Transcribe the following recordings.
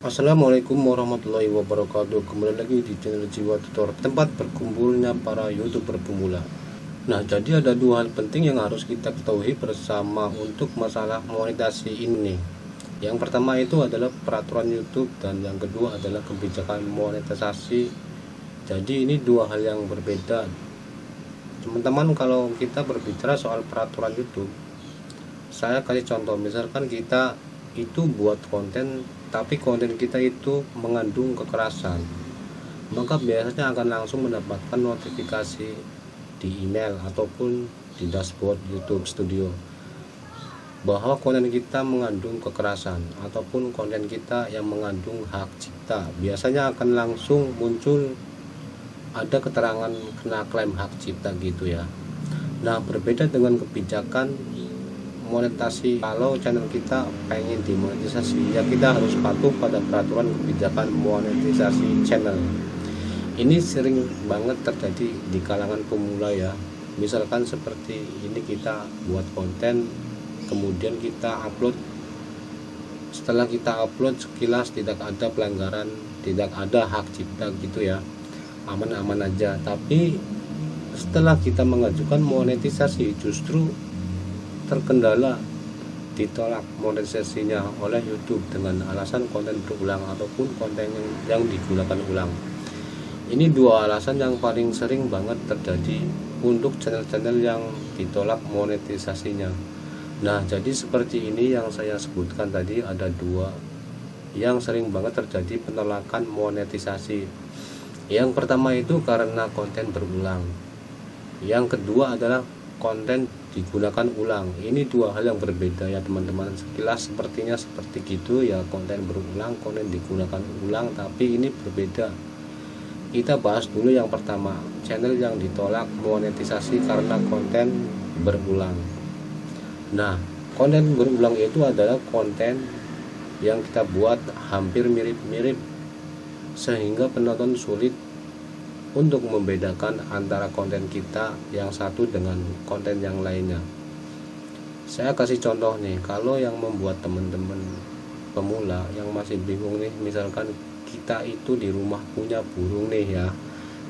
Assalamualaikum warahmatullahi wabarakatuh. Kembali lagi di channel Jiwa Tutor, tempat berkumpulnya para YouTuber pemula. Nah, jadi ada dua hal penting yang harus kita ketahui bersama untuk masalah monetasi ini. Yang pertama itu adalah peraturan YouTube dan yang kedua adalah kebijakan monetisasi. Jadi ini dua hal yang berbeda. Teman-teman, kalau kita berbicara soal peraturan YouTube, saya kasih contoh. Misalkan kita itu buat konten, tapi konten kita itu mengandung kekerasan, maka biasanya akan langsung mendapatkan notifikasi di email ataupun di dashboard YouTube Studio bahwa konten kita mengandung kekerasan ataupun konten kita yang mengandung hak cipta. Biasanya akan langsung muncul ada keterangan kena klaim hak cipta gitu ya. Nah, berbeda dengan kebijakan monetasi, kalau channel kita pengen dimonetisasi ya kita harus patuh pada peraturan kebijakan monetisasi channel. Ini sering banget terjadi di kalangan pemula ya. Misalkan seperti ini, kita buat konten kemudian kita upload, setelah kita upload sekilas tidak ada pelanggaran, tidak ada hak cipta gitu ya, aman-aman aja. Tapi setelah kita mengajukan monetisasi justru terkendala, ditolak monetisasinya oleh YouTube dengan alasan konten berulang ataupun konten yang digunakan ulang. Ini dua alasan yang paling sering banget terjadi untuk channel-channel yang ditolak monetisasinya. Nah, jadi seperti ini yang saya sebutkan tadi, ada dua yang sering banget terjadi penolakan monetisasi. Yang pertama itu karena konten berulang, yang kedua adalah konten digunakan ulang. Ini dua hal yang berbeda ya teman-teman. Sekilas sepertinya seperti gitu ya, konten berulang, konten digunakan ulang, tapi ini berbeda. Kita bahas dulu yang pertama, channel yang ditolak monetisasi karena konten berulang. Nah, konten berulang itu adalah konten yang kita buat hampir mirip-mirip sehingga penonton sulit untuk membedakan antara konten kita yang satu dengan konten yang lainnya. Saya kasih contoh nih, kalau yang membuat teman-teman pemula yang masih bingung nih, misalkan kita itu di rumah punya burung nih ya,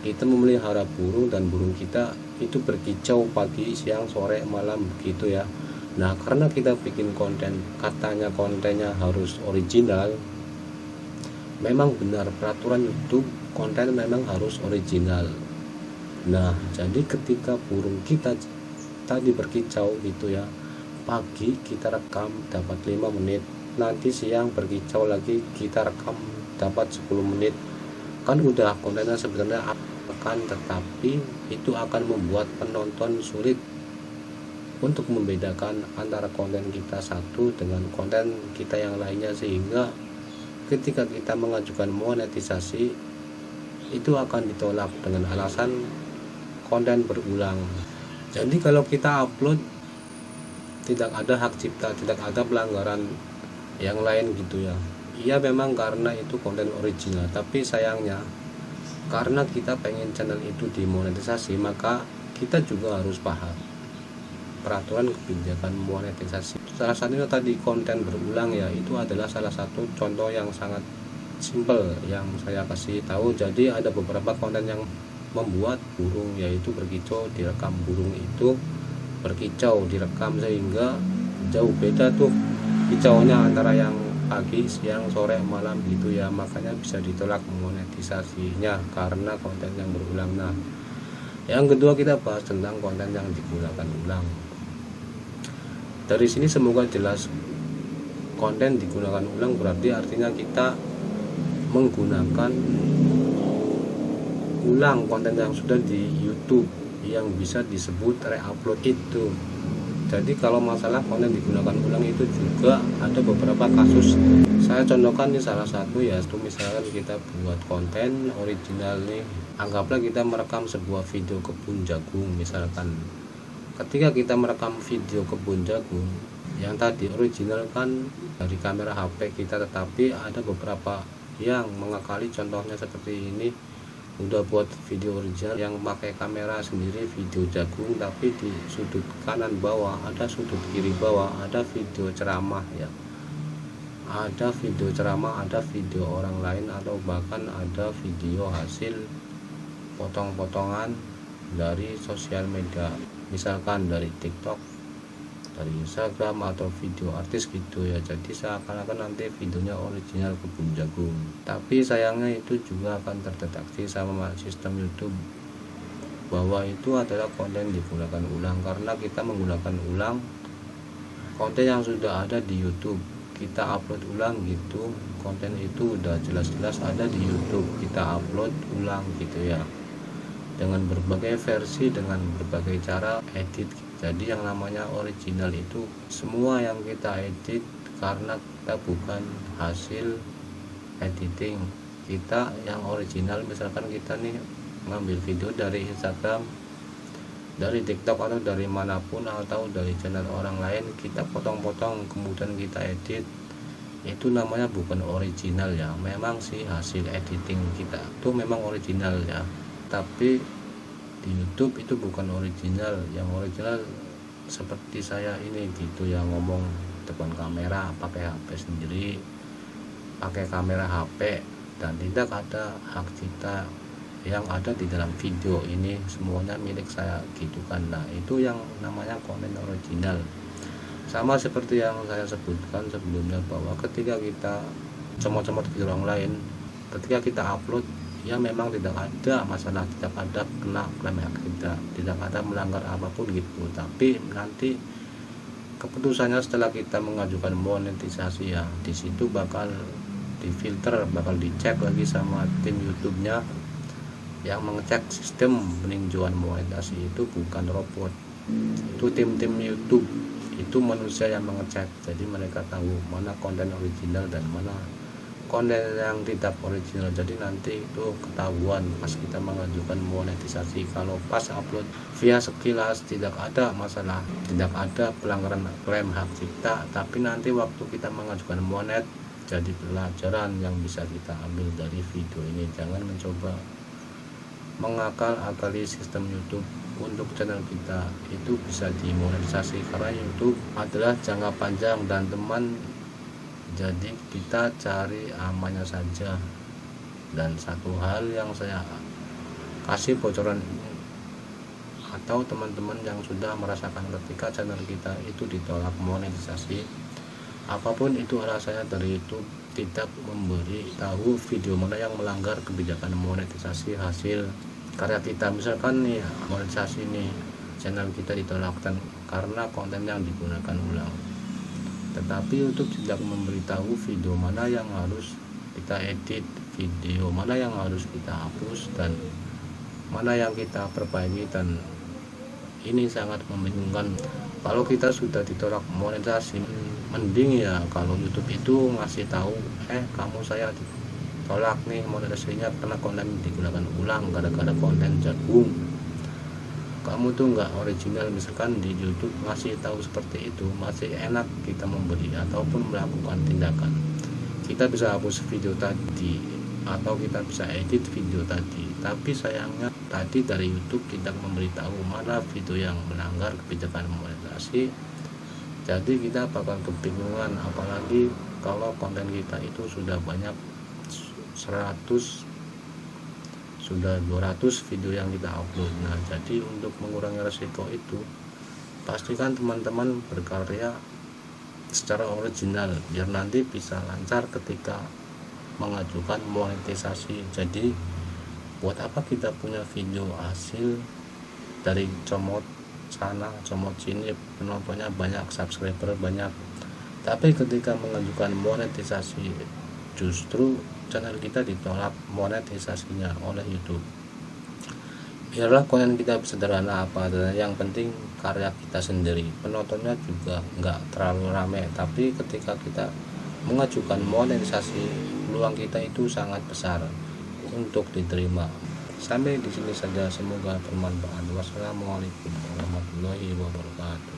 kita memelihara burung dan burung kita itu berkicau pagi, siang, sore, malam gitu ya. Nah, karena kita bikin konten, katanya kontennya harus original, memang benar peraturan YouTube konten memang harus original. Nah, jadi ketika burung kita tadi berkicau gitu ya, pagi kita rekam dapat 5 menit, nanti siang berkicau lagi kita rekam dapat 10 menit, kan udah kontennya sebenarnya akan, tetapi itu akan membuat penonton sulit untuk membedakan antara konten kita satu dengan konten kita yang lainnya, sehingga ketika kita mengajukan monetisasi itu akan ditolak dengan alasan konten berulang. Jadi kalau kita upload tidak ada hak cipta, tidak ada pelanggaran yang lain gitu ya, iya memang karena itu konten original, tapi sayangnya karena kita pengen channel itu dimonetisasi, maka kita juga harus paham peraturan kebijakan monetisasi. Salah satunya tadi konten berulang ya, itu adalah salah satu contoh yang sangat simple yang saya kasih tahu. Jadi ada beberapa konten yang membuat burung yaitu berkicau, direkam burung itu berkicau direkam, sehingga jauh beda tuh kicaunya antara yang pagi, siang, sore, malam gitu ya, makanya bisa ditolak monetisasinya karena konten yang berulang. Nah, yang kedua kita bahas tentang konten yang digunakan ulang. Dari sini semoga jelas, konten digunakan ulang berarti artinya kita menggunakan ulang konten yang sudah di YouTube yang bisa disebut re-upload itu. Jadi kalau masalah konten digunakan ulang itu juga ada beberapa kasus. Saya contohkan nih salah satu, yaitu misalkan kita buat konten original nih, anggaplah kita merekam sebuah video kebun jagung misalkan. Ketika kita merekam video kebun jagung yang tadi original kan dari kamera HP kita, tetapi ada beberapa yang mengakali, contohnya seperti ini, udah buat video original yang pakai kamera sendiri video jagung, tapi di sudut kanan bawah ada, sudut kiri bawah ada video ceramah ya. ada video ceramah, ada video orang lain, atau bahkan ada video hasil potong-potongan dari sosial media, misalkan dari TikTok, dari Instagram, atau video artis gitu ya. Jadi seakan-akan nanti videonya original kebun jagung, tapi sayangnya itu juga akan terdeteksi sama sistem YouTube bahwa itu adalah konten digunakan ulang, karena kita menggunakan ulang konten yang sudah ada di YouTube. Kita upload ulang gitu, konten itu udah jelas-jelas ada di YouTube, kita upload ulang gitu ya, dengan berbagai versi, dengan berbagai cara edit. Jadi yang namanya original itu semua yang kita edit, karena kita bukan hasil editing kita. Yang original misalkan kita nih ngambil video dari Instagram, dari TikTok, atau dari manapun, atau dari channel orang lain, kita potong-potong kemudian kita edit, itu namanya bukan original ya. Memang sih hasil editing kita itu memang original ya, tapi di YouTube itu bukan original. Yang original seperti saya ini gitu ya, ngomong depan kamera pakai HP sendiri, pakai kamera HP, dan tidak ada hak cipta yang ada di dalam video ini, semuanya milik saya gitu kan. Nah, itu yang namanya konten original. Sama seperti yang saya sebutkan sebelumnya, bahwa ketika kita comot-comot video orang lain, ketika kita upload ya memang tidak ada masalah, tidak ada kena klaim hak kita, tidak ada melanggar apapun gitu. Tapi nanti keputusannya setelah kita mengajukan monetisasi ya, di situ bakal difilter, bakal dicek lagi sama tim YouTube-nya. Yang mengecek sistem peninjauan monetisasi itu bukan robot, itu tim-tim YouTube, itu manusia yang mengecek. Jadi mereka tahu mana konten original dan mana konten yang tidak original. Jadi nanti itu ketahuan pas kita mengajukan monetisasi. Kalau pas upload via sekilas tidak ada masalah, tidak ada pelanggaran klaim hak cipta, tapi nanti waktu kita mengajukan monet, jadi pelajaran yang bisa kita ambil dari video ini. Jangan mencoba mengakal-akali sistem YouTube untuk channel kita itu bisa dimonetisasi, karena YouTube adalah jangka panjang dan teman. Jadi kita cari amannya saja. Dan satu hal yang saya kasih bocoran atau teman-teman yang sudah merasakan ketika channel kita itu ditolak monetisasi, apapun itu alasannya dari YouTube, tidak memberi tahu video mana yang melanggar kebijakan monetisasi hasil karya kita. Misalkan nih monetisasi nih, channel kita ditolak karena konten yang digunakan ulang, tetapi YouTube tidak memberitahu video mana yang harus kita edit, video mana yang harus kita hapus, dan mana yang kita perbaiki. Dan ini sangat membingungkan. Kalau kita sudah ditolak monetisasi, mending ya kalau YouTube itu ngasih tahu, kamu saya ditolak nih monetisasinya karena konten digunakan ulang, gara-gara konten jagung, kamu tuh nggak original. Misalkan di YouTube ngasih tahu seperti itu, masih enak kita memberi ataupun melakukan tindakan. Kita bisa hapus video tadi atau kita bisa edit video tadi, tapi sayangnya tadi dari YouTube tidak memberitahu mana video yang melanggar kebijakan monetisasi. Jadi kita bakal kebingungan, apalagi kalau konten kita itu sudah banyak, 100, sudah 200 video yang kita upload. Nah, jadi untuk mengurangi resiko itu, pastikan teman-teman berkarya secara original biar nanti bisa lancar ketika mengajukan monetisasi. Jadi buat apa kita punya video hasil dari comot sana comot sini, penontonnya banyak, subscriber banyak, tapi ketika mengajukan monetisasi justru channel kita ditolak monetisasinya oleh YouTube. Biarlah konten kita sederhana apa adanya, yang penting karya kita sendiri, penontonnya juga nggak terlalu ramai, tapi ketika kita mengajukan monetisasi, peluang kita itu sangat besar untuk diterima. Sampai di sini saja, semoga bermanfaat. Wassalamualaikum warahmatullahi wabarakatuh.